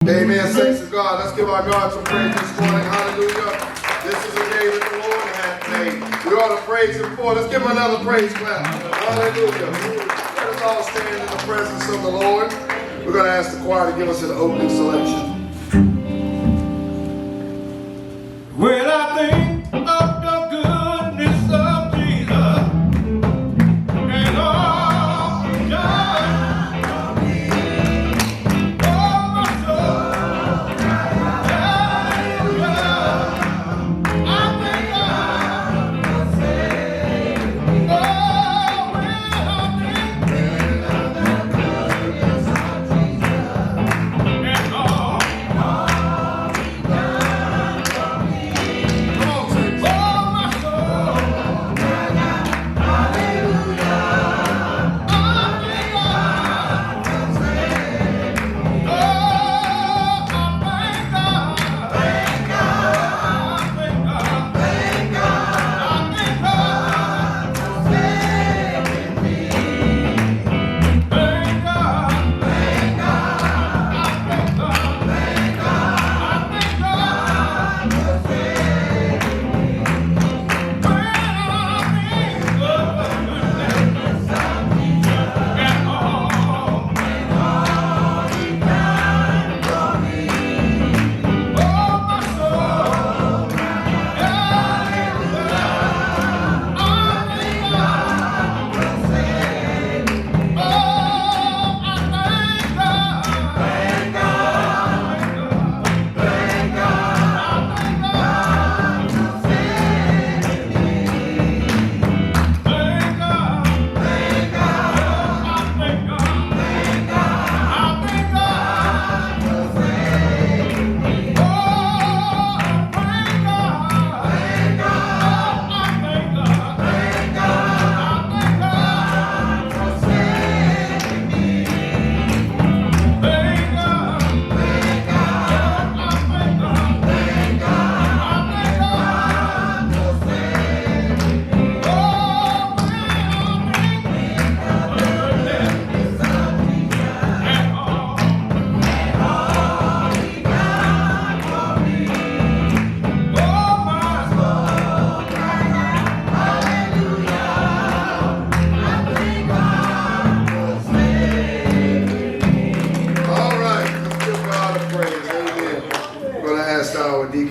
Amen. Saints of God, let's give our God some praise this morning. Hallelujah. This is a day that the Lord hath made. We ought to praise him for. Let's give him another praise clap. Hallelujah. Let us all stand in the presence of the Lord. We're going to ask the choir to give us an opening selection. When I think of the goodness of Jesus and all He's done for me, oh my soul, hallelujah, I thank God for saving me. Oh, when I think of the goodness of Jesus and all He's done for me.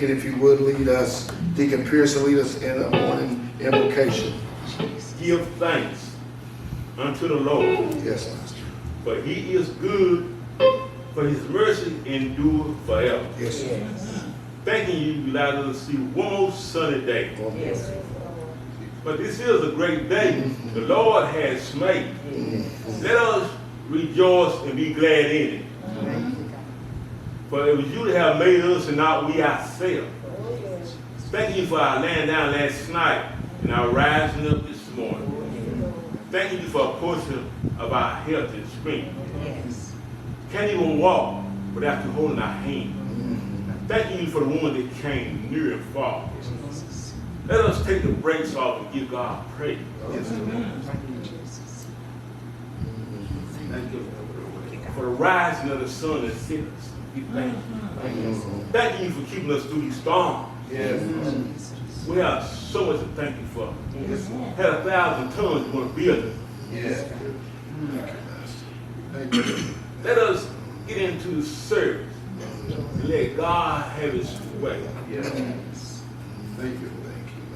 If you would lead us, Deacon Pearson, lead us in a morning invocation. Give thanks unto the Lord. Yes, Master. For he is good, for his mercy endure forever. Yes, sir. Thanking you allowed us to see one more sunny day. Yes. But this is a great day the Lord has made. Let us rejoice and be glad in it. For it was you that have made us and not we ourselves. Thank you for our laying down last night and our rising up this morning. Thank you for a portion of our health and strength. Can't even walk without you holding our hand. Thank you for the one that came near and far. Let us take the brakes off and give God praise. Thank you for the rising of the sun and setting us. Thank you. Thank you for keeping us through these storms. Yes. We have so much to thank you for. Had 1,000 tons you want to build it. Yes. Thank you. Let us get into the service and let God have his way. Yes. Thank you,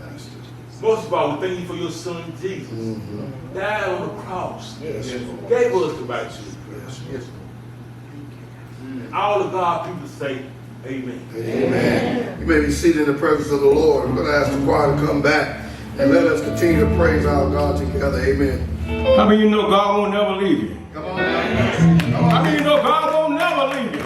Master. Most of all, we thank you for your son Jesus. Died on the cross. Gave us the right to Yes. all of God people say, amen. Amen. You may be seated in the presence of the Lord. I'm going to ask the choir to come back and let us continue to praise our God together. Amen. How many of you know God won't never leave you? Come on. How many of you know God won't never leave you?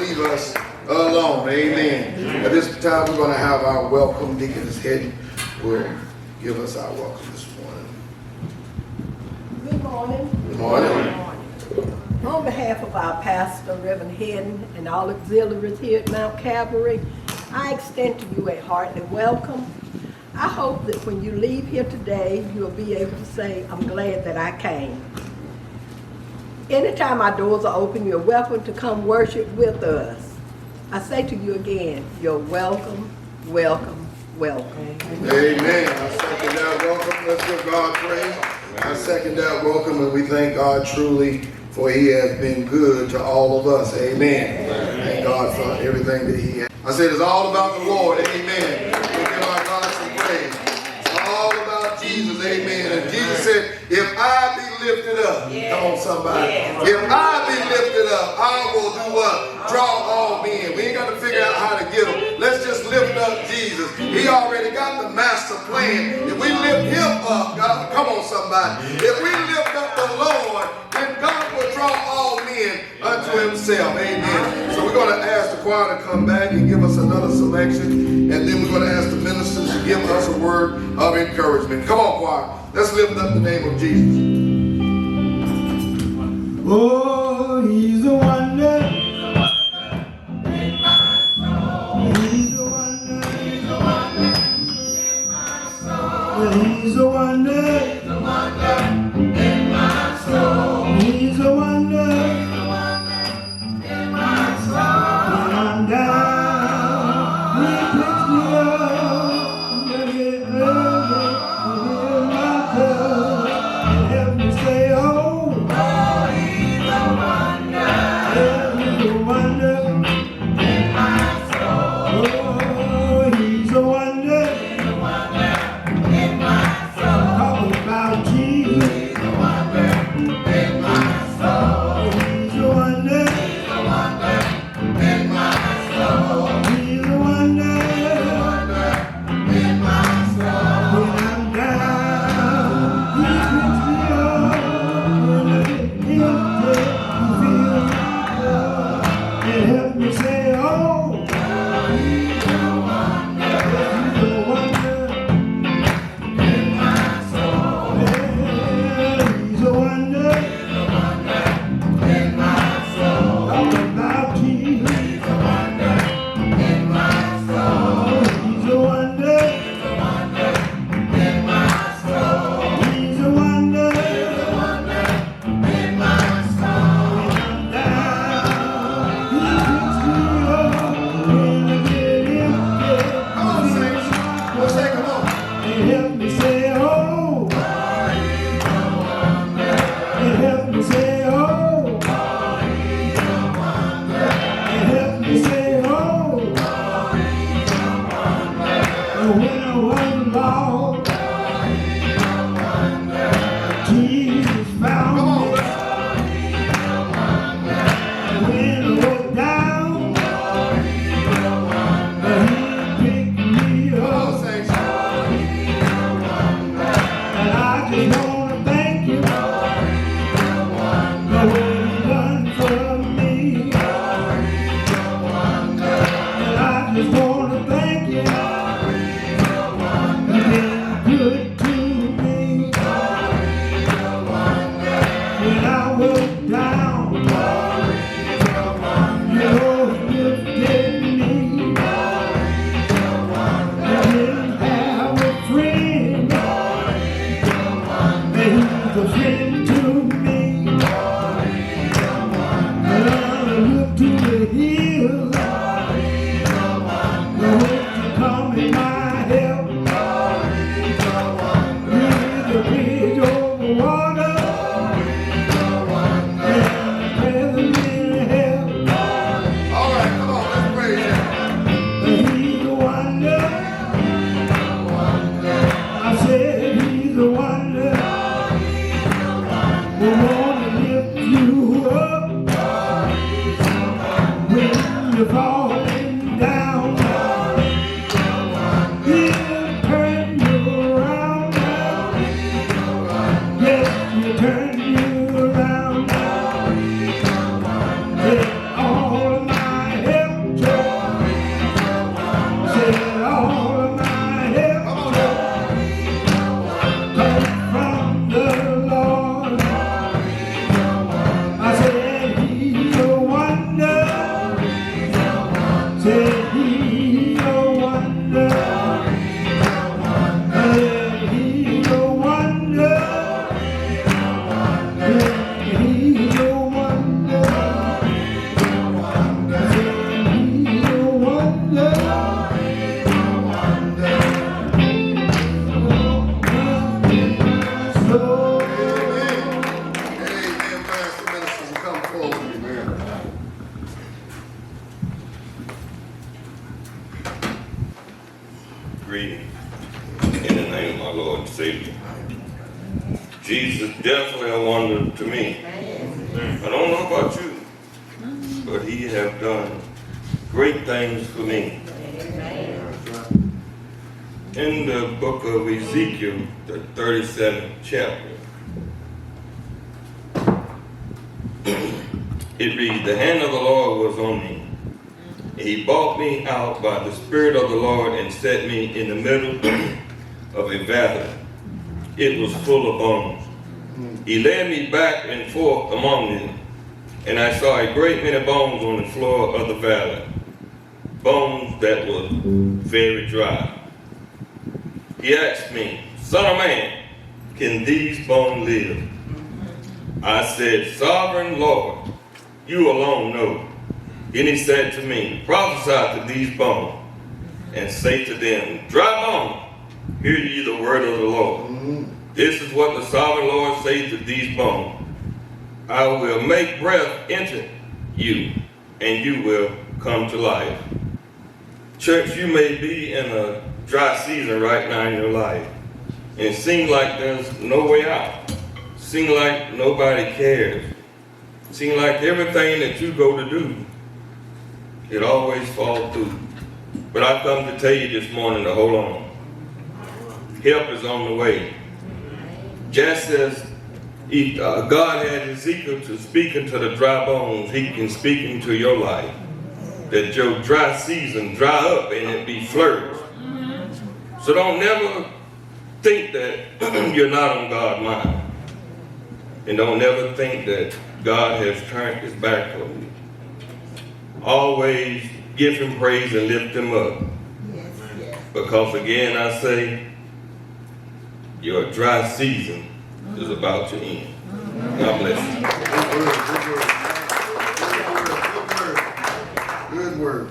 leave us alone. Amen. At this time, we're going to have our welcome. Deaconess Hedden will give us our welcome this morning. Good morning. Good morning. On behalf of our pastor, Reverend Hedden, and all auxiliaries here at Mount Calvary, I extend to you a hearty welcome. I hope that when you leave here today, you'll be able to say, I'm glad that I came. Anytime our doors are open, you're welcome to come worship with us. I say to you again, you're welcome, welcome, welcome. Amen. I second that welcome. Let's give God praise. I second that welcome, and we thank God truly for He has been good to all of us. Amen. Thank God for everything that He has. I said it's all about the Lord. Amen. We give our God some praise. It's all about Jesus. Amen. And Jesus said, if I be lifted up, come on somebody. If I be lifted up, I will do what? Draw all men. We ain't got to figure out how to get them. Let's just lift up Jesus. He already got the master plan. If we lift Him up, God, come on somebody. If we lift up the Lord, then God will draw all men unto Himself. Amen. So we're going to ask the choir to come back and give us another selection. And then we're going to ask the ministers to give us a word of encouragement. Come on, choir. Let's lift up the name of Jesus. Oh, He's a wonder. He's a wonder. He's a wonder. He's a wonder. In my soul. He's a wonder. In my soul. When I'm down, He picks me up. Let me in my cup and help me stay home. He's a wonder. He's a wonder. In my soul. Oh, He's a wonder. He's a wonder. In my soul. Talking about Jesus. He's a wonder. In my soul. He's a wonder. He's a wonder. In my soul. He's a wonder. In my soul. When I'm down, He picks me up. When I'm empty, He fills me up and helps me say, oh, He's a wonder. He's a wonder. In my soul. He's a wonder. In my soul. Talk about Jesus. He's a wonder. In my soul. He's a wonder. In my soul. He's a wonder. In my soul. When I'm down, He picks me up. When I get empty, Come on, saints. Let's say, come on. He helps me say, oh. He helps me say, oh. He helps me say, oh. And when I was lost, Jesus found Come on. me. And when I was down, He picked me Come up. on, saints. And I just want to thank you for what you done for me. And I just want to thank you. You've been good to me. When I was down, you lifted me. I didn't have a friend. He's a friend to me. And I look to the hills. The hope to come in my help. He's a bridge over water. And present in hell. All right, come on. Let's praise Him. He's a wonder. I said He's a wonder. We want to lift you up when you're falling down. He'll turn you around. Yes, He'll turn you around. Take all of my Say he's a wonder. He's a wonder. He's a wonder. Greetings in the name of our Lord and Savior. Jesus is definitely a wonder to me. I don't know about you, but he has done great things for me. In the book of Ezekiel, the 37th chapter, it reads, "The hand of the Lord was on me. He brought me out by the Spirit of the Lord and set me in the middle of a valley. It was full of bones. He led me back and forth among them, and I saw a great many bones on the floor of the valley, bones that were very dry. He asked me, 'Son of man, can these bones live?' I said, 'Sovereign Lord, you alone know.' Then he said to me, 'Prophesy to these bones, and say to them, Dry bones, hear ye the word of the Lord. This is what the sovereign Lord says to these bones. I will make breath enter you, and you will come to life.'" Church, you may be in a dry season right now in your life, and it seems like there's no way out. Seems like nobody cares. Seems like everything that you go to do, it always falls through. But I've come to tell you this morning to hold on. Help is on the way. Just as God had Ezekiel to speak into the dry bones, he can speak into your life. That your dry season dry up and it be flourished. So don't never think that you're not on God's mind. And don't never think that God has turned his back on you. Always give him praise and lift him up. Because again, I say, your dry season is about to end. God bless you. Good word.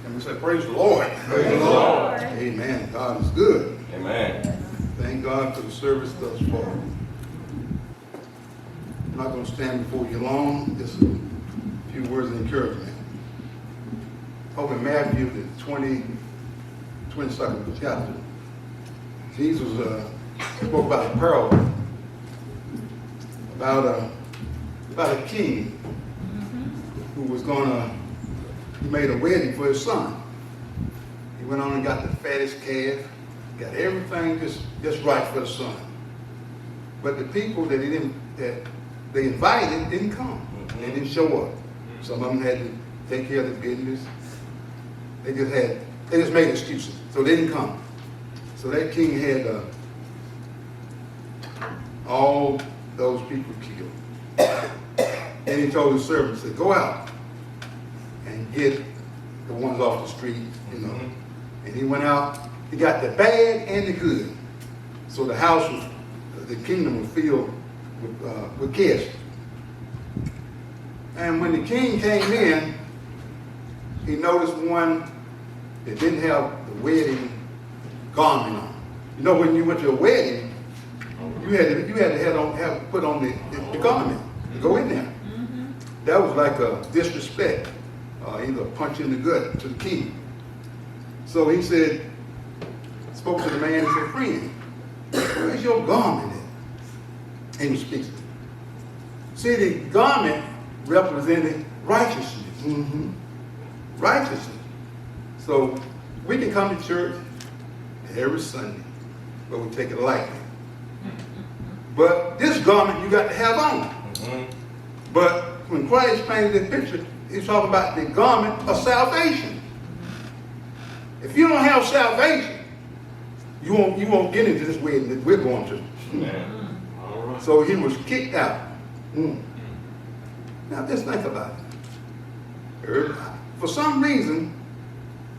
And we say, praise the Lord. Praise the Lord. Amen. God is good. Amen. Thank God for the service thus far. I'm not going to stand before you long. Just a few words of encouragement. Over in Matthew, the 22nd chapter, Jesus spoke about a parable about a king who was he made a wedding for his son. He went on and got the fattest calf, got everything just right for the son. But the people that they invited didn't come. They didn't show up. Some of them had to take care of the business. They just made excuses. So they didn't come. So that king had all those people killed. And he told his servants, said, "Go out and get the ones off the street, you know." And he went out, he got the bad and the good. So the house the kingdom was filled with guests. And when the king came in, he noticed one that didn't have the wedding garment on. You know, when you went to a wedding, you had to put on the garment to go in there. That was like a disrespect, either a punch in the gut to the king. So he spoke to the man and said, "Friend, where's your garment at?" And he speaks to him. See, the garment represented righteousness. Righteousness. So we can come to church every Sunday, but we take it lightly. But this garment you got to have on. But when Christ painted this picture, he's talking about the garment of salvation. If you don't have salvation, you won't get into this wedding that we're going to. So he was kicked out. Now just think about it. For some reason,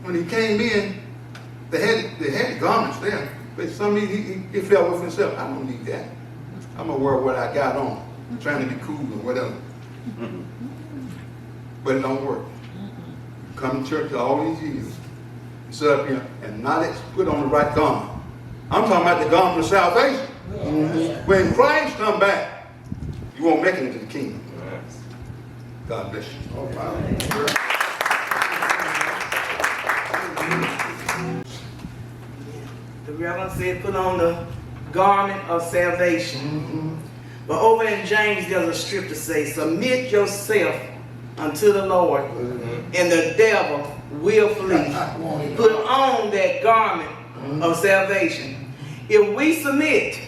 when he came in, they had the garments there. But for some reason, he felt with himself, I don't need that. I'm going to wear what I got on. I'm trying to be cool or whatever. But it don't work. Come to church all these years, sit up here and not put on the right garment. I'm talking about the garment of salvation. When Christ come back, you won't make it into the kingdom. God bless you. Oh, wow. The Reverend said, put on the garment of salvation. But over in James, there's a scripture say, submit yourself unto the Lord, and the devil will flee. Put on that garment of salvation. If we submit,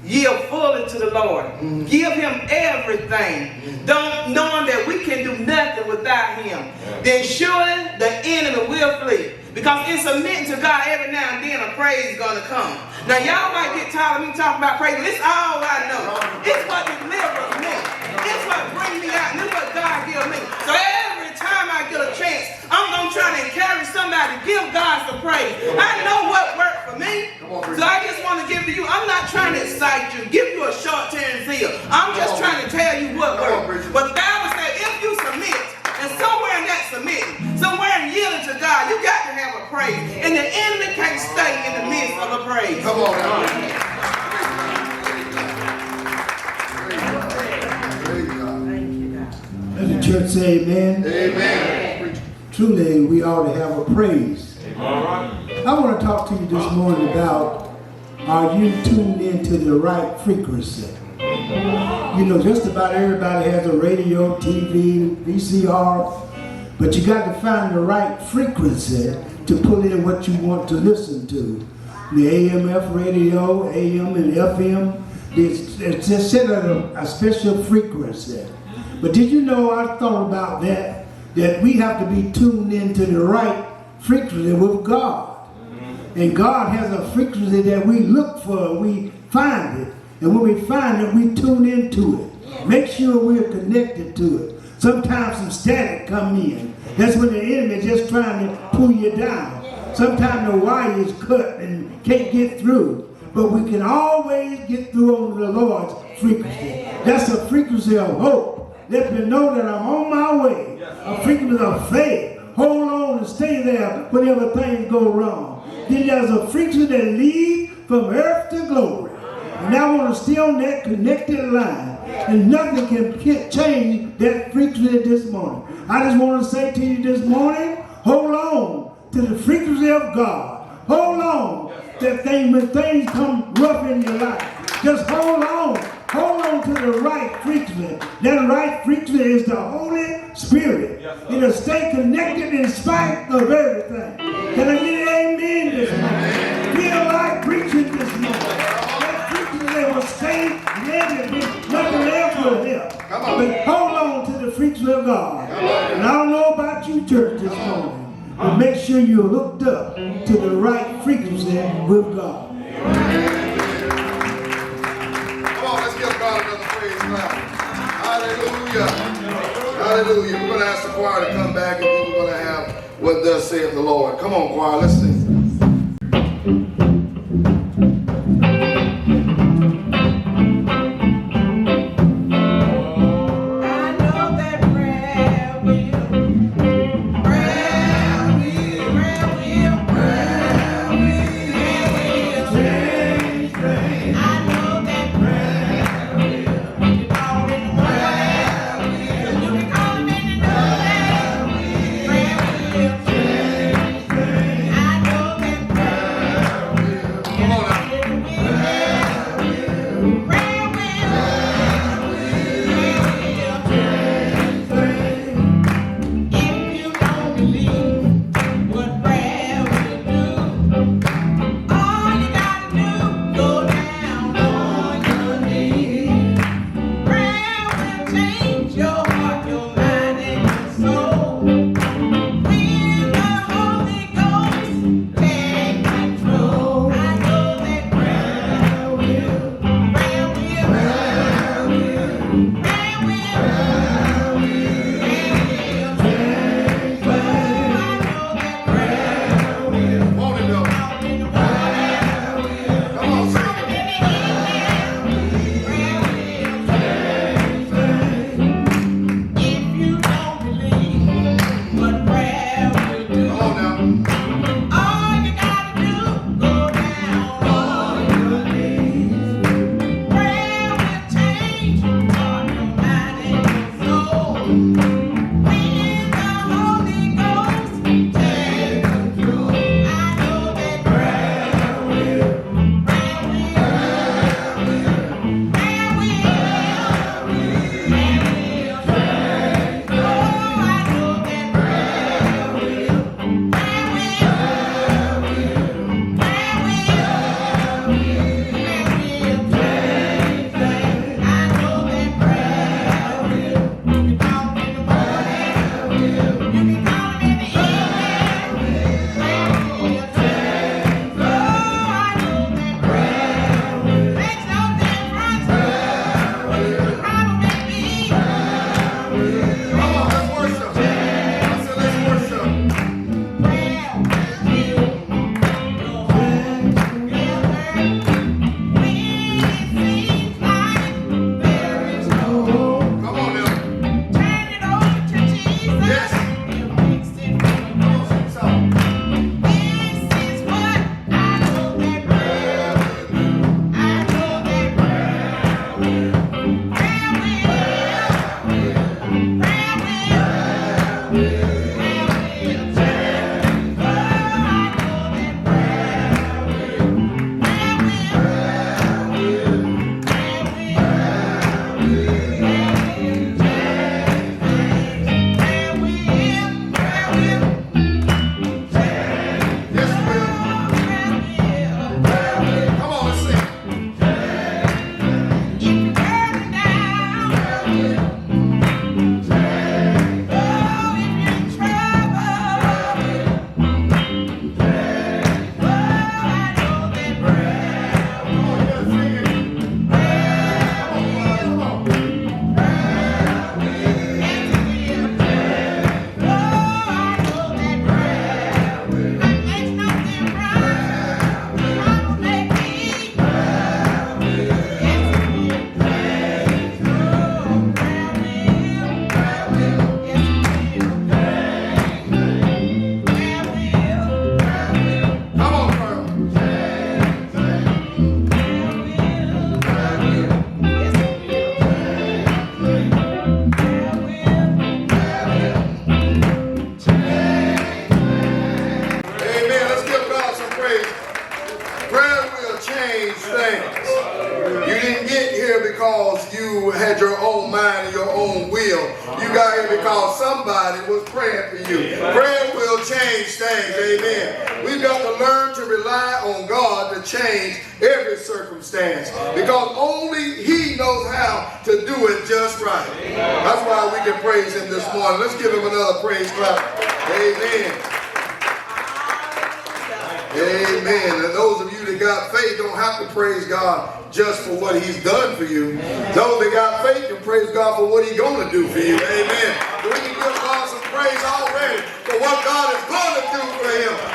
yield fully to the Lord, give him everything, knowing that we can do nothing without him, then surely the enemy will flee. Because in submitting to God every now and then, a praise is going to come. Now y'all might get tired of me talking about praise, but it's all I know. It's what delivers me. It's what brings me out, and it's what God gives me. So every time I get a chance, I'm going to try to encourage somebody to give God some praise. I know what worked for me, so I just want to give to you. I'm not trying to excite you, give you a short-term zeal. I'm just trying to tell you what worked. But the Bible says if you submit, and somewhere in that submitting, somewhere in yielding to God, you got to have a praise. And the enemy can't stay in the midst of a praise. Come on now. Praise God. Thank you, God. Let the church say amen. Amen. Truly, we ought to have a praise. All right. I want to talk to you this morning about, are you tuned into the right frequency? You know, just about everybody has a radio, TV, VCR, but you got to find the right frequency to pull in what you want to listen to. The AM/FM radio, AM and FM, it's just set at a special frequency. But did you know, I thought about that we have to be tuned into the right frequency with God. And God has a frequency that we look for, we find it. And when we find it, we tune into it. Make sure we're connected to it. Sometimes some static come in. That's when the enemy is just trying to pull you down. Sometimes the wire is cut and can't get through. But we can always get through on the Lord's frequency. That's a frequency of hope. Let me know that I'm on my way. A frequency of faith. Hold on and stay there whenever things go wrong. Then there's a frequency that leads from earth to glory. And I want to stay on that connected line. And nothing can change that frequency this morning. I just want to say to you this morning, hold on to the frequency of God. Hold on that when things come rough in your life. Just hold on. Hold on to the right frequency. That right frequency is the Holy Spirit. It'll stay connected in spite of everything. Can I get an amen this morning? Feel like preaching this morning. They will stay negative. Nothing else will help. But hold on to the frequency of God. And I don't know about you, church, this morning, but make sure you're hooked up to the right frequency with God. Come on, let's give God another praise now. Hallelujah. Hallelujah. We're going to ask the choir to come back, and then we're going to have what thus saith the Lord. Come on, choir, let's sing. I know change things. Amen. We've got to learn to rely on God to change every circumstance, because only He knows how to do it just right. That's why we can praise Him this morning. Let's give Him another praise clap. Amen. Amen. And those of you that got faith don't have to praise God just for what He's done for you. Those that got faith can praise God for what He's going to do for you. Amen. So we can give God some praise already for what God is going to do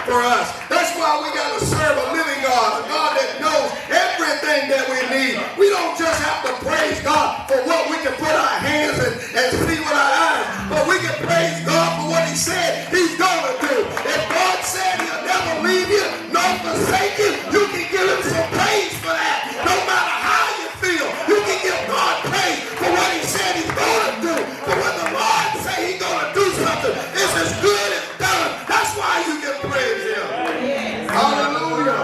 for us. That's why we got to serve a living God, a God that knows everything that we need. We don't just have to praise God for what we can put our hands and see with our eyes, but we can praise God for what He said He's going to do. If God said He'll never leave you nor forsake you, you can give Him some praise for that. No matter how you feel, you can give God praise for what He said He's going to do. But when the Lord say He's going to do something, it's as good as done. That's why you can praise Him. Hallelujah.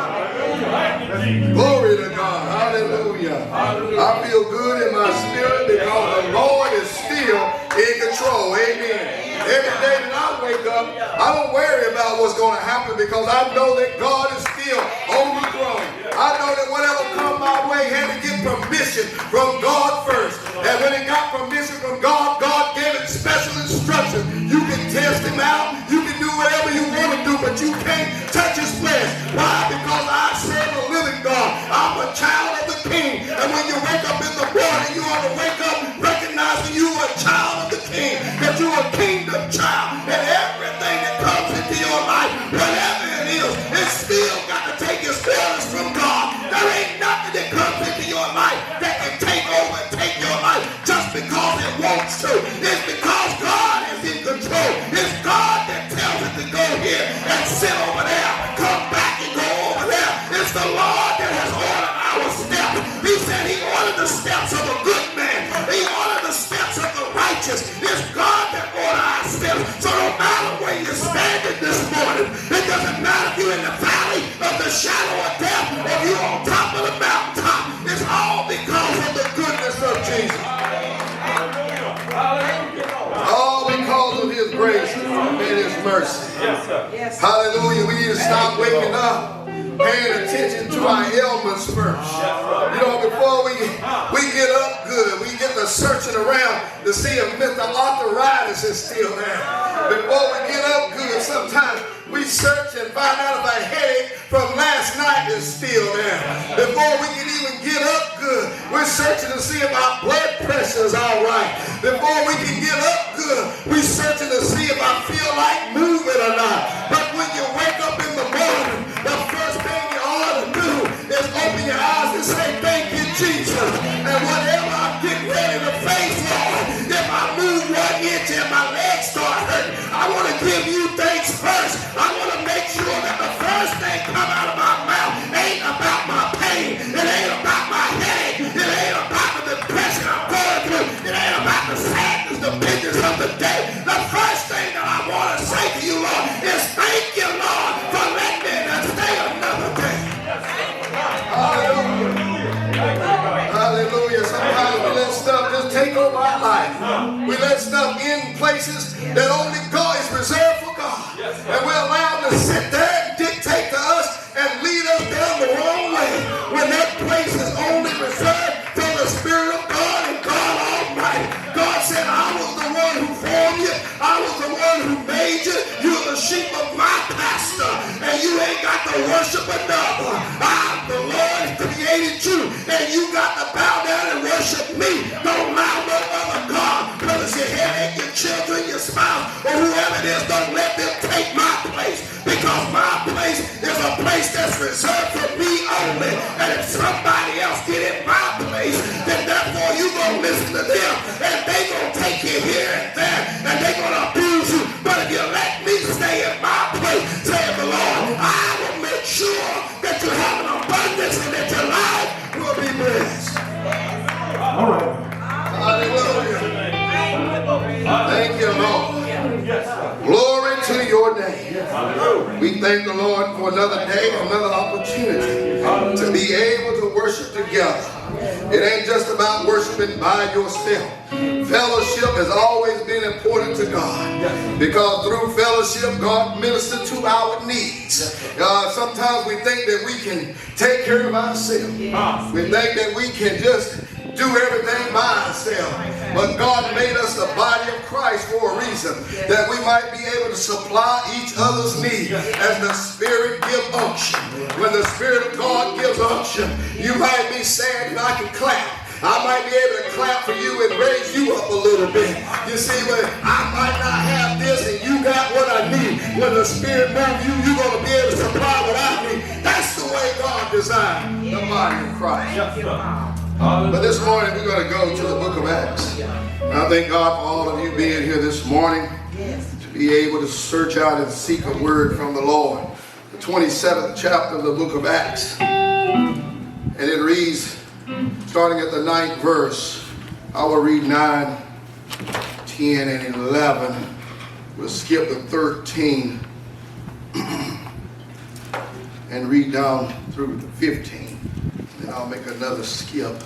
Glory to God. Hallelujah. I feel good in my spirit because the Lord is still in control. Amen. Every day that I wake up, I don't worry about what's going to happen, because I know that God is still on the throne. I know that whatever come my way had to get permission from God first. And when it got permission from God, God gave it special instructions. You can test Him out. You can do whatever you want to do, but you can't touch His flesh. Why? Because I serve a living God. I'm a child of the King. And when you wake up in the morning, you ought to wake up recognizing you are a child of the King, that you're a kingdom child, and everything that comes into your life, whatever it is, it's still got to take its orders from God. There ain't nothing that comes into your life that can take over and take your life just because it wants to. It's because God is in control. It's God that tells it to go here and sit over there, come back and go over there. It's the Lord that has ordered our steps. He said He ordered the steps of a good man. He ordered the steps of the righteous. It's God that ordered our steps. So no matter where you're standing this morning, it doesn't matter if you're in the valley of the shadow of death or you're on top of the mountaintop. It's all because of the goodness of Jesus. All because of His grace and His mercy. Hallelujah. We need to stop waking up paying attention to our ailments first. You know, before we get up good, we get to searching around to see if Mr. Arthritis is still there. Before we get up good, sometimes we search and find out if a headache from last night is still there. Before we can even get up good, we're searching to see if our blood pressure is all right. Before we can get up good, we're searching to see if I feel like moving or not. But when you wake up in the morning, the first thing you ought to do is open your eyes and say, thank you, Jesus. And whatever I'm getting ready to face, Lord, if I move 1 inch and my legs start hurting, I want to give you thanks first. I want to make sure that the first thing come out of my mouth ain't about my pain. It ain't about my headache. It ain't about the depression I'm going through. It ain't about the sadness, the business of the day. The first thing that I want to say to you, Lord, is thank you, Lord, for letting me to stay another day. Hallelujah. Hallelujah. Sometimes we let stuff just take over our life. We let stuff in places that only God is reserved for God. And we allow them to sit there and dictate to us and lead us down the wrong way, when that place is only reserved for the Spirit of God and God Almighty. God said, I was the one who formed you. I was the one who made you. You're the sheep of my pasture, and you ain't got to worship another. I'm the Lord who created you, and you got to bow down and worship me. Don't allow no other God, whether it's your headache, your children, your spouse, or whoever it is. Don't let them take my place, because my place is a place that's reserved for me only. And if somebody else get in my place, then therefore you gonna listen to them, and they gonna take you here and there, and they gonna abuse you. But if you let me stay in my place, say the Lord, I will make sure that you have an abundance and that your life will be blessed. All right. Hallelujah. Thank you, Lord. Glory to your name. Hallelujah. We thank the Lord for another day, another opportunity to be able to worship together. It ain't just about worshiping by yourself. Fellowship has always been important to God, because through fellowship, God ministers to our needs. Sometimes we think that we can take care of ourselves. We think that we can just do everything by ourselves. But God made us the body of Christ for a reason, that we might be able to supply each other's needs as the Spirit gives unction. When the Spirit of God gives unction, you might be sad and I can clap. I might be able to clap for you and raise you up a little bit. You see, when I might not have this and you got what I need, when the Spirit moves you, you're going to be able to supply what I need. That's the way God designed the body of Christ. But this morning we're going to go to the book of Acts. And I thank God for all of you being here this morning to be able to search out and seek a word from the Lord. The 27th chapter of the book of Acts. And it reads, starting at the 9th verse, I will read 9, 10, and 11. We'll skip the 13 and read down through the 15. And I'll make another skip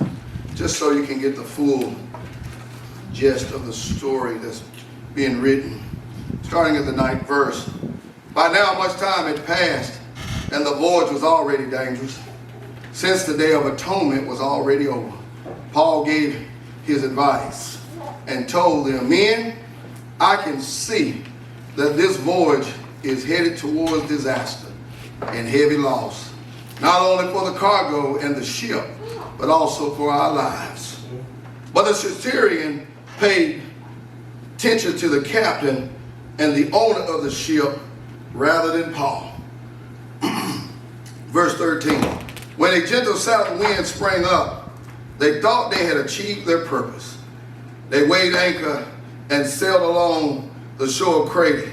just so you can get the full gist of the story that's being written. Starting at the 9th verse. By now much time had passed, and the voyage was already dangerous, since the day of atonement was already over. Paul gave his advice and told them, men, I can see that this voyage is headed towards disaster and heavy loss, not only for the cargo and the ship, but also for our lives. But the centurion paid attention to the captain and the owner of the ship rather than Paul. Verse 13. When a gentle south wind sprang up, they thought they had achieved their purpose. They weighed anchor and sailed along the shore of Crete.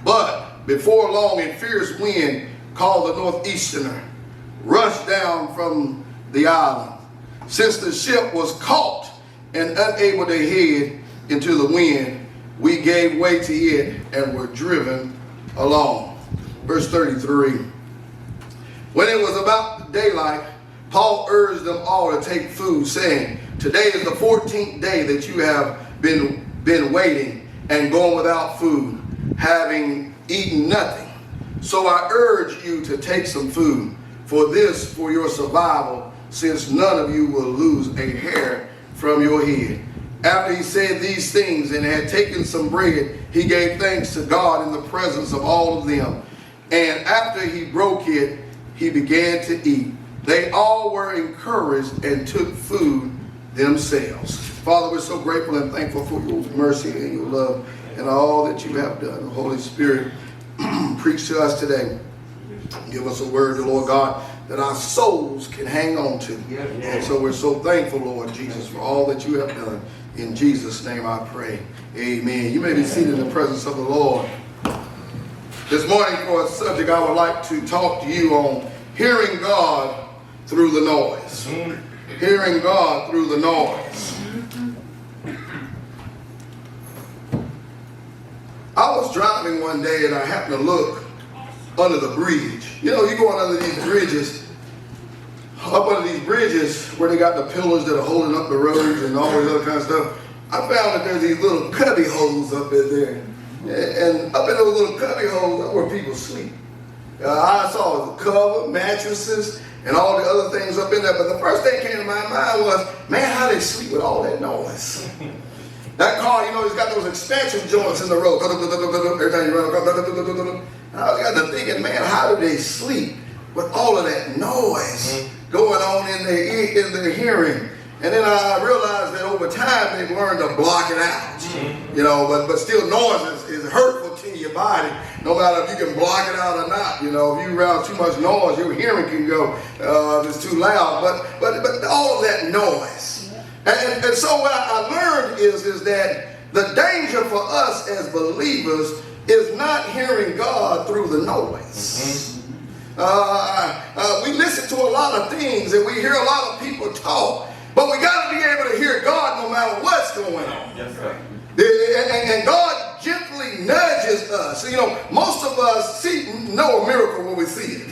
But before long, a fierce wind called the northeasterner rushed down from the island. Since the ship was caught and unable to head into the wind, we gave way to it and were driven along. Verse 33. When it was about daylight, Paul urged them all to take food, saying, today is the 14th day that you have been waiting and going without food, having eaten nothing. So I urge you to take some food, for your survival, since none of you will lose a hair from your head. After he said these things and had taken some bread, he gave thanks to God in the presence of all of them. And after he broke it, he began to eat. They all were encouraged and took food themselves. Father, we're so grateful and thankful for your mercy and your love and all that you have done. The Holy Spirit, preach to us today. Give us a word, Lord God, that our souls can hang on to. And so we're so thankful, Lord Jesus, for all that you have done. In Jesus' name I pray. Amen. You may be seated in the presence of the Lord. This morning, for a subject, I would like to talk to you on hearing God through the noise. Hearing God through the noise. I was driving one day and I happened to look under the bridge. You know, you go under these bridges, up under these bridges where they got the pillars that are holding up the roads and all this other kind of stuff. I found that there's these little cubby holes up in there. And up in those little cubby holes, that's where people sleep. I saw the cover, mattresses, and all the other things up in there. But the first thing that came to my mind was, man, how they sleep with all that noise. That car, you know, it's got those expansion joints in the road. Every time you run, I got to thinking, man, how do they sleep with all of that noise going on in their hearing? And then I realized that over time they've learned to block it out. You know, but still noise is hurtful to your body, no matter if you can block it out or not. You know, if you're around too much noise, your hearing can go, if it's too loud. But all of that noise. And so what I learned is that the danger for us as believers is not hearing God through the noise. We listen to a lot of things and we hear a lot of people talk, but we got to be able to hear God no matter what's going on. Yes, sir. And God gently nudges us. You know, most of us know a miracle when we see it.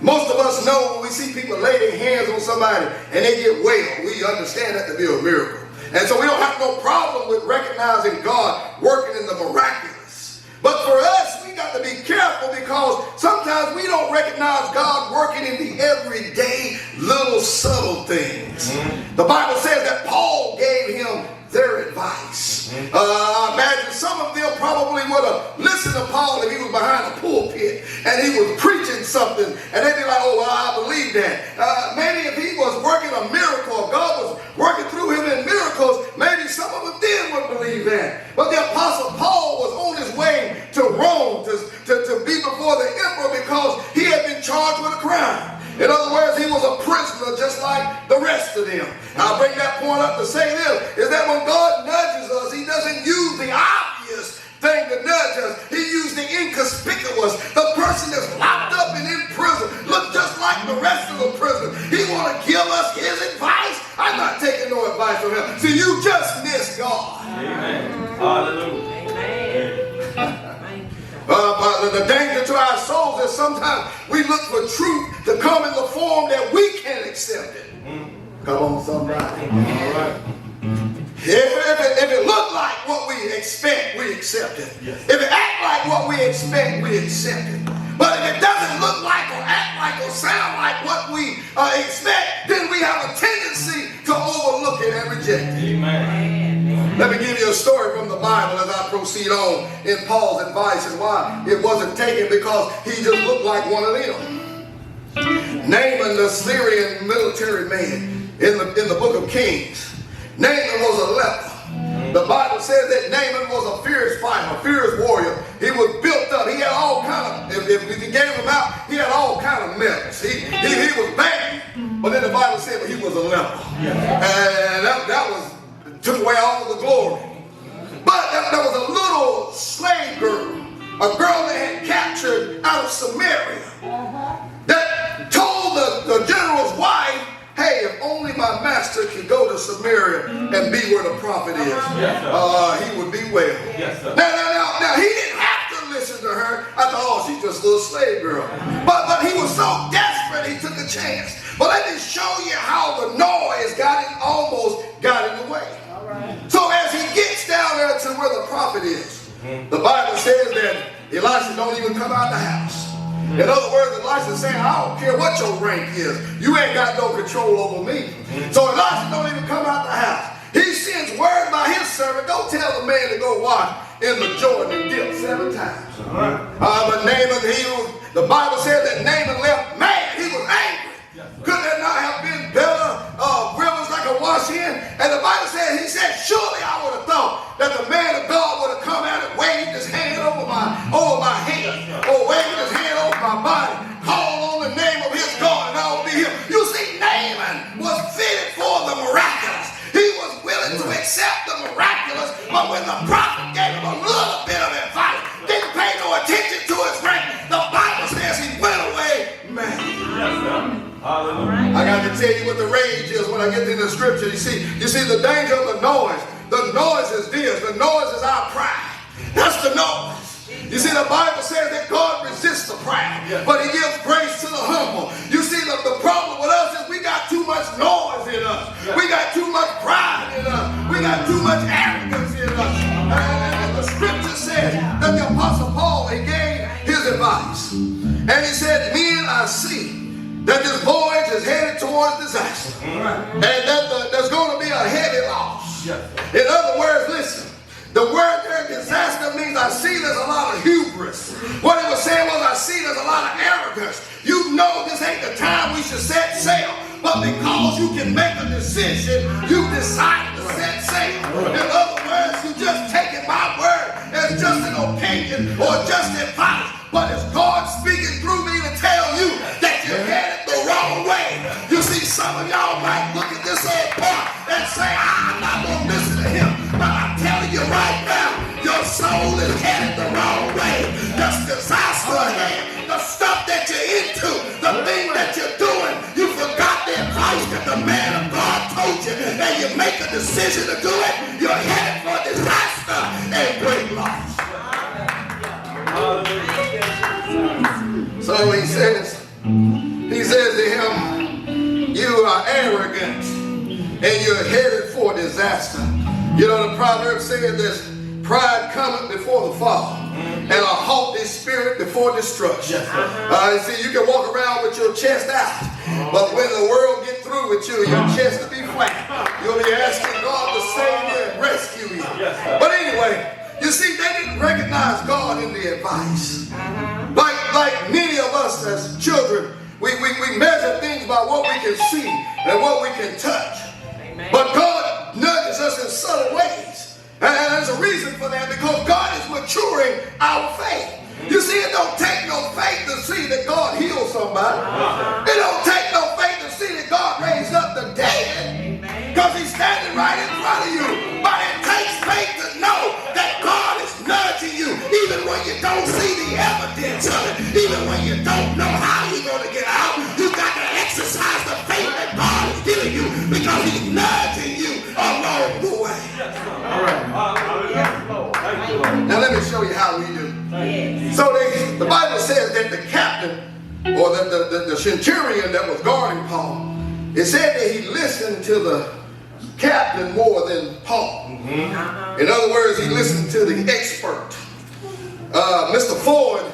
Most of us know when we see people lay their hands on somebody and they get well. We understand that to be a miracle. And so we don't have no problem with recognizing God working in the miraculous. But for us, we got to be careful because sometimes we don't recognize God working in the everyday little subtle things. The Bible says that Paul gave him their advice. Imagine some of them probably would have listened to Paul if he was behind a pulpit and he was preaching something and they'd be like, oh, well, I believe that. Maybe if he was working a miracle, God was working through him in miracles, maybe some of them then would believe that. But the Apostle Paul was on his way to Rome to be before the emperor because he had been charged with a crime. In other words, he was a prisoner just like the rest of them. I'll bring that point up to say this, is that when God nudges us, he doesn't use the obvious thing to nudge us. He used the inconspicuous. The person that's locked up and in prison look just like the rest of the prisoners. He want to give us his advice. I'm not taking no advice from him. See, you just missed God. Amen. Hallelujah. But the danger to our souls is sometimes we look for truth to come in the form that we can't accept it. Come on, somebody. All right. If it look like what we expect, we accept it. Yes. If it act like what we expect, we accept it. But if it doesn't look like or act like or sound like what we expect, then we have a tendency to overlook it and reject it. Amen. Let me give you a story from the Bible as I proceed on in Paul's advice and why it wasn't taken because he just looked like one of them. Naaman, the Syrian military man in the book of Kings. Naaman was a leper. The Bible says that Naaman was a fierce fighter, a fierce warrior. He was built up. He had all kind of, if you gave him out, he had all kind of medals. He was bad. But then the Bible said that he was a leper. And that was took away all the glory. But there was a little slave girl, a girl that had captured out of Samaria, that told the general's wife, hey, if only my master could go to Samaria and be where the prophet is, he would be well. Yes, sir. Now, he didn't have to listen to her. I thought, oh, she's just a little slave girl. But he was so desperate, he took a chance. But let me show you how the noise almost got in the way. So as he gets down there to where the prophet is, the Bible says that Elisha don't even come out the house. In other words, Elisha is saying, I don't care what your rank is. You ain't got no control over me. So Elisha don't even come out the house. He sends word by his servant, go tell the man to go wash in the Jordan and dip 7 times. But Naaman, the Bible says that Naaman left mad. He was angry. Could there not have been better rivers I could wash in? And the Bible says, he said, surely I would have thought that the man of God would have come out and waved his hand over my head, or waved his hand over my body, called on the name of his God, and I will be healed. You see, Naaman was fitted for the miraculous. He was willing to accept the miraculous, but when the prophet gave him a little bit of advice, didn't pay no attention to his rank, the Bible says he went away mad. Yes, sir. Hallelujah. I got to tell you what the rage is when I get into the scripture. You see the danger of the noise. The noise is this. The noise is our pride. That's the noise. You see, the Bible says that God resists the proud, but he gives grace to the humble. You see, the problem with us is we got too much noise in us. We got too much pride in us. We got too much arrogance in us. And the scripture says that the Apostle Paul, he gave his advice. And he said, men, I see that this voyage is headed towards disaster. And that there's going to be a heavy loss. In other words, listen. The word there, disaster, means I see there's a lot of hubris. What he was saying was, I see there's a lot of arrogance. You know this ain't the time we should set sail. But because you can make a decision, you decide to set sail. In other words, you just taking my word as just an opinion or just advice. But it's God speaking through me to tell you that you're headed the wrong way. You see, some of y'all might look at this old part and say, I'm not going to listen to him. But I'm telling you right now, your soul is headed the wrong way. There's disaster ahead. The stuff that you're into, the thing that you're doing, you forgot the advice that the man of God told you, and you make a decision to do it, you're headed for disaster and great loss. So he says to him, you are arrogant and you're headed for disaster. You know, the proverb says this, pride cometh before the fall, and a haughty spirit before destruction. See, you can walk around with your chest out, but when the world gets through with you, your chest will be flat. You'll be asking God to save you and rescue you. But anyway, you see, they didn't recognize God in the advice. Like many of us as children, we measure things by what we can see and what we can touch. But God nudges us in subtle ways. And there's a reason for that, because God is maturing our faith. You see, it don't take no faith to see that God healed somebody. It don't take no faith to see that God raised up the dead, because he's standing right in front of you. But it takes faith to know that God is nudging you, even when you don't see the evidence of it, even when you don't know how you're going to get out. You got to exercise the faith that God is giving you, because he's nudging you along the way. All right. Now let me show you how we do. So the Bible says that the captain, or the centurion that was guarding Paul, it said that he listened to the captain more than Paul. In other words, he listened to the expert. Mr. Ford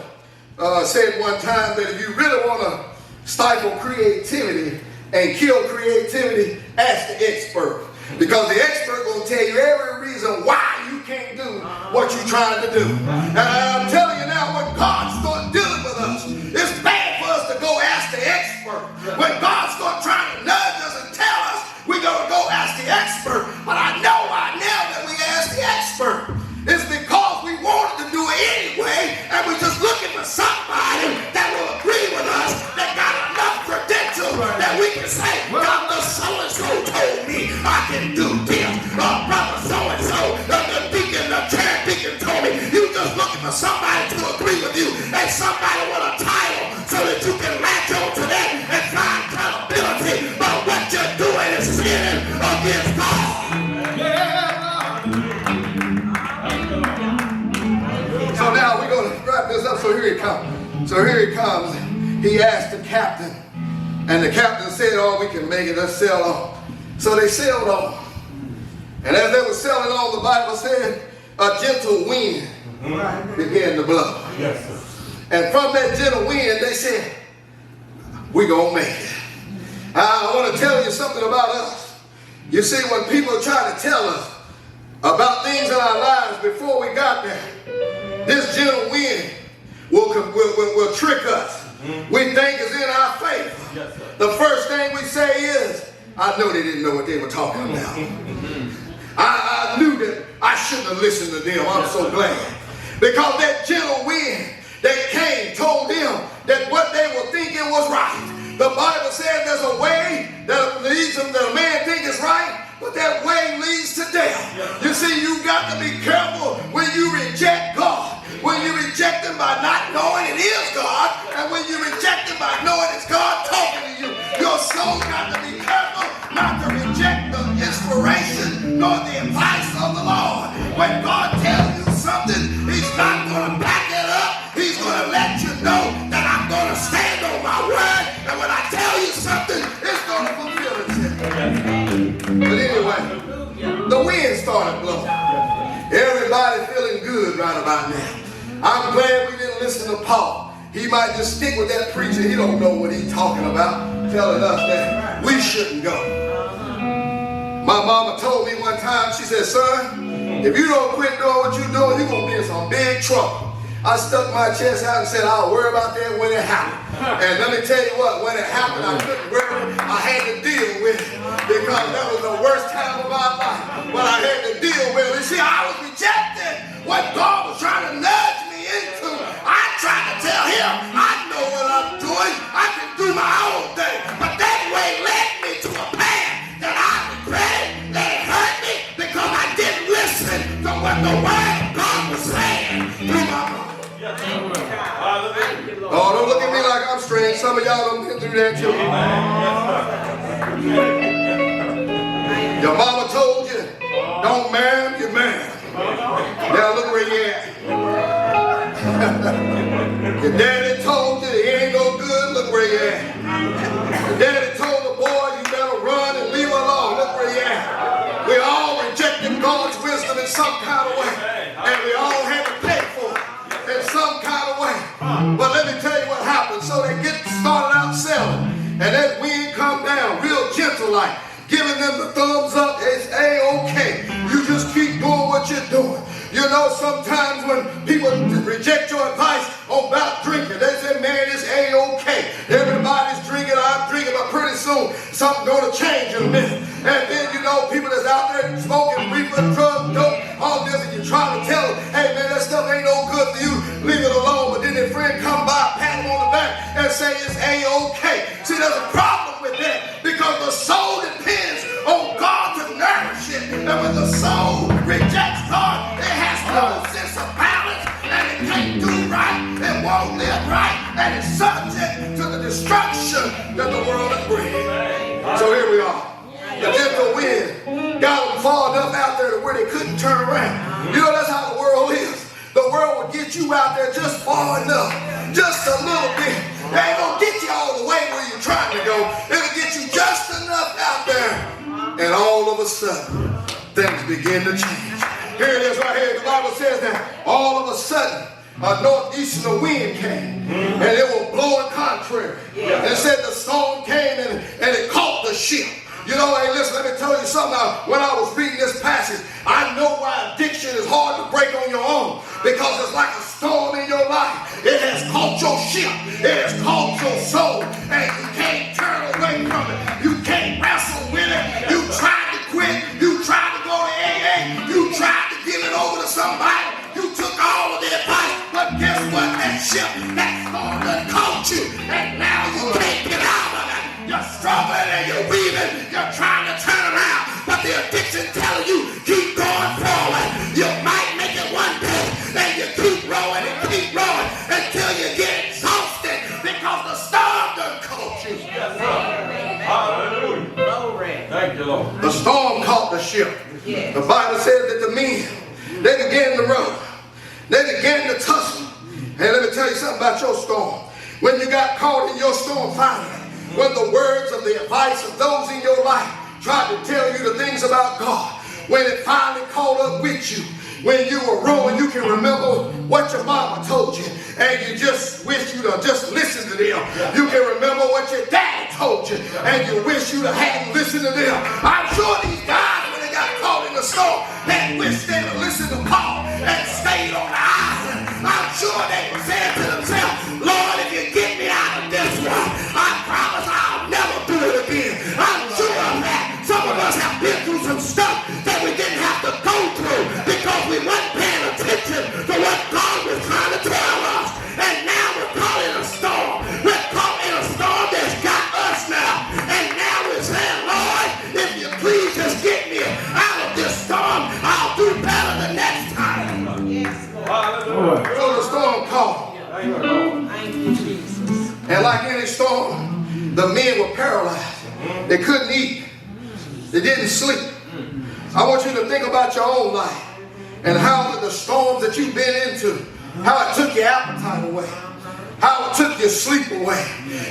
said one time that if you really want to stifle creativity and kill creativity, ask the expert. Because the expert will tell you every reason why you can't do what you're trying to do. And I'm telling you now, when God starts dealing with us, it's bad for us to go ask the expert. When God starts trying to nudge us and tell us, we're going to go ask the expert. But I know by now that we ask the expert. It's because we wanted to do it anyway, and we're just looking for somebody that will agree with us, that got enough credentials that we can say, Dr. So-and-so told me I can do this. Brother so-and-so, the deacon, the chair deacon told me. You just looking for somebody to agree with you, and somebody with a title so that you can latch on to that and find accountability. But what you're doing is sinning against God. So now we're going to wrap this up. So here he comes. He asked the captain. And the captain said, oh, we can make it. Let's sail on. So they sailed on. And as they were sailing on, the Bible said, a gentle wind began to blow. Yes, sir. And from that gentle wind, they said, we're going to make it. I want to tell you something about us. You see, when people try to tell us about things in our lives before we got there, this gentle wind will trick us. We think it's in our favor. Yes, sir. The first thing we say is, I know they didn't know what they were talking about. I knew that I shouldn't have listened to them. I'm so glad. Because that gentle wind that came told them that what they were thinking was right. The Bible says there's a way that leads them that a man think is right, but that way leads to death. You see, you got to be careful when you reject God. When you reject him by not knowing it is God, and when you reject him by knowing it's God talking to you, your soul got to be careful not to reject the inspiration nor the advice of the Lord. When God tells you something, he's not going to back it up. He's going to let you know that I'm going to stand on my word, and when I tell you something, it's going to fulfill itself. But anyway, the wind started blowing. Everybody feeling good right about now. I'm glad we didn't listen to Paul. He might just stick with that preacher. He don't know what he's talking about, telling us that we shouldn't go. My mama told me one time, she said, son, if you don't quit doing what you're doing, you're going to be in some big trouble. I stuck my chest out and said, I'll worry about that when it happens. And let me tell you what, when it happened, I couldn't worry. I had to deal with it because that was the worst time of my life. But I had to deal with it. You see, I was rejecting what God was trying to nudge me into. I tried to tell him, I know what I'm doing. I can do my own thing. But that way led me to a path that I regretted, that it hurt me because I didn't listen to what the word of God was saying through my mouth. Oh, don't look at me like I'm strange. Some of y'all done been through that too. Your mama told you, don't marry him, you marry him. Now look where you at. Your daddy told you he ain't But let me tell you what happened. So they get started out selling, and that wind come down real gentle like, giving them the thumbs up. It's A-OK. You just keep doing what you're doing. You know, sometimes when people reject your advice about drinking, they say, man, it's A-OK. Everybody's drinking, I'm drinking, but pretty soon something's going to change in a minute. And then, you know, people that's out there smoking, reefer, drugs, dope, all this, and you try to tell them, hey, man, that stuff ain't no good for you. Leave it alone. But then their friend come by, pat them on the back, and say it's A-OK. See, there's a problem with that because the soul depends on God to nourish it. And when the soul rejects God, it has no sense of balance, and it can't do right, it won't live right, and it's subject to the destruction that the world is bringing. So here we are. The gentle wind got them far enough out there to where they couldn't turn around. You know, that's how the world is. The world will get you out there just far enough, just a little bit. They ain't gonna get you all the way where you're trying to go. It'll get you just enough out there, and all of a sudden, things begin to change. Here it is right here. The Bible says that all of a sudden, a northeasterly wind came, and it was blowing contrary. And it said the storm came and it caught the ship. You know, hey, listen, let me tell you something. When I was reading this passage, I know why addiction is hard to break on your own. Because it's like a storm in your life. It has caught your ship. It has caught your soul. And you can't turn away from it. You can't wrestle with it. You tried to quit. You tried to go to AA. You tried to give it over to somebody. You took all of the advice. But guess what? That ship, that storm done caught you. And now you can't get out of it. You're struggling and you're weaving. You're trying to turn around. But the addiction telling you, keep going forward. You might make it one day. And you keep rowing until you get exhausted because the storm done caught you. Yes, sir. Hallelujah. Glory. Thank you, Lord. The storm caught the ship. Yes. The Bible says that the men, they began to row. They began to tussle. And let me tell you something about your storm. When you got caught in your storm finally, when the words of the advice of those in your life tried to tell you the things about God, when it finally caught up with you, when you were rowing, you can remember what your mama told you, and you just wish you'd have just listened to them. You can remember what your daddy told you, and you wish you'd have hadn't listened to them. I'm sure these guys, when they got caught in the storm, they wished they'd have listened to Paul and stayed on the island. I'm sure they were saying to themselves, Lord, if you get me out of this one, I promise I'll never do it again. I'm sure of that. Some of us have been through some stuff that we didn't have to go through because we weren't paying attention to what God was trying to tell us. And now we're caught in a storm. We're caught in a storm that's got us now. And now we're saying, Lord, if you please just get me out of this storm, I'll do better the next time. Yes, Lord. Hallelujah. So the storm caught. Thank you, Lord. Thank you, Jesus. And like any storm, the men were paralyzed. They couldn't eat. They didn't sleep. I want you to think about your own life and how the storms that you've been into, how it took your appetite away, how it took your sleep away.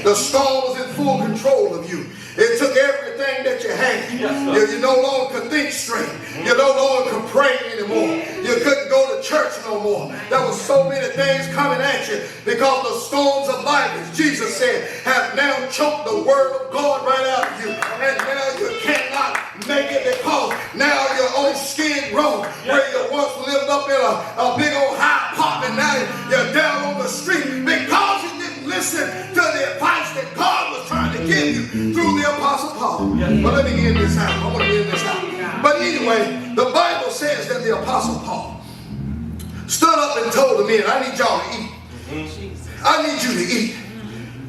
The storm was in full control of you. It took everything that you had. You no longer could think straight. You no longer could pray anymore. You couldn't go to church no more. There was so many things coming at you because the storms of life, as Jesus said, have now choked the word of God right out of you. And now you cannot make it because now you're on Skid Row where you once lived up in a big old high pop, and now you're down on the street because you didn't listen to the advice that God was trying to give you through the Apostle Paul. But let me end this out. I want to end this out. But anyway, the Bible says that the Apostle Paul stood up and told the men, I need y'all to eat. I need you to eat.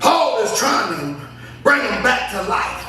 Paul is trying to bring them back to life.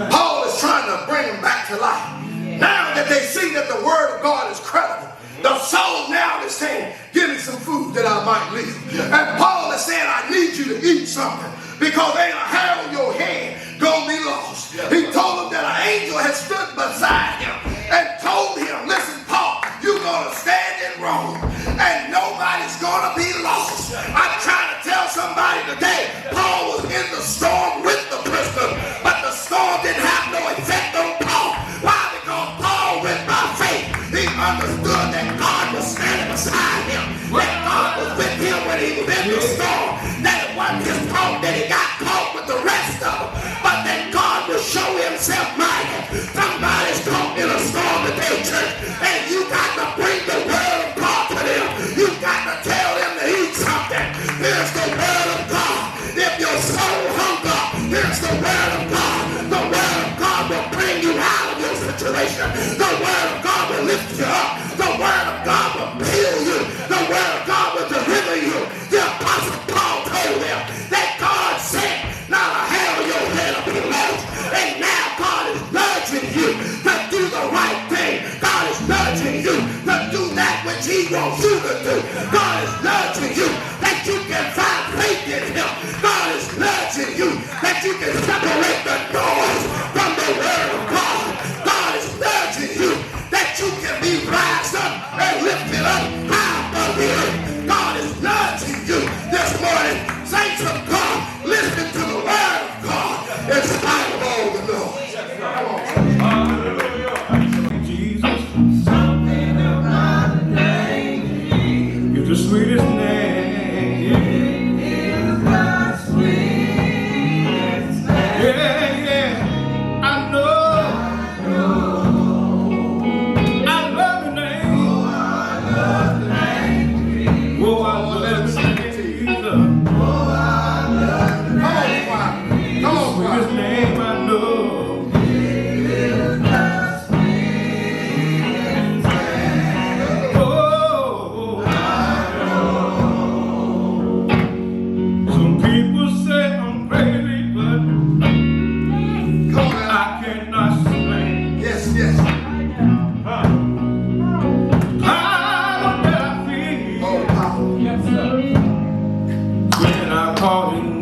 Paul is trying to bring them back to life. Now that they see that the word of God is credible, the soul now is saying, give me some food that I might live. And Paul is saying, I need you to eat something because ain't a hair on your head gonna be lost. He told them that an angel had stood beside him and told him, listen, Paul, you're gonna stand in Rome and nobody's gonna be lost. I'm trying to tell somebody today, Paul was in the storm with the prisoners, but the storm didn't have no effect on Paul. Why? Because Paul went by faith. He understood that God was standing beside him, that God was with him when he was in the storm. wants you to do. God is nudging you that you can find faith in him. God is nudging you that you can separate the noise from the word of God. God is nudging you that you can be raised up and lifted up high above the earth. God is nudging you this morning. Saints of God, listen to the word of God in spite of all the noise. Jesus, something about the name. You're the sweetest name. It's the sweetest name. Yeah, yeah, I know. I love the name. Oh, I love the name. Oh, I love the name. Jesus. Oh, I love the name. Come on, Sweetest name I know. Some people say I'm crazy, but come on now. I cannot explain Yes, yes. how that I feel Oh, power. when I call his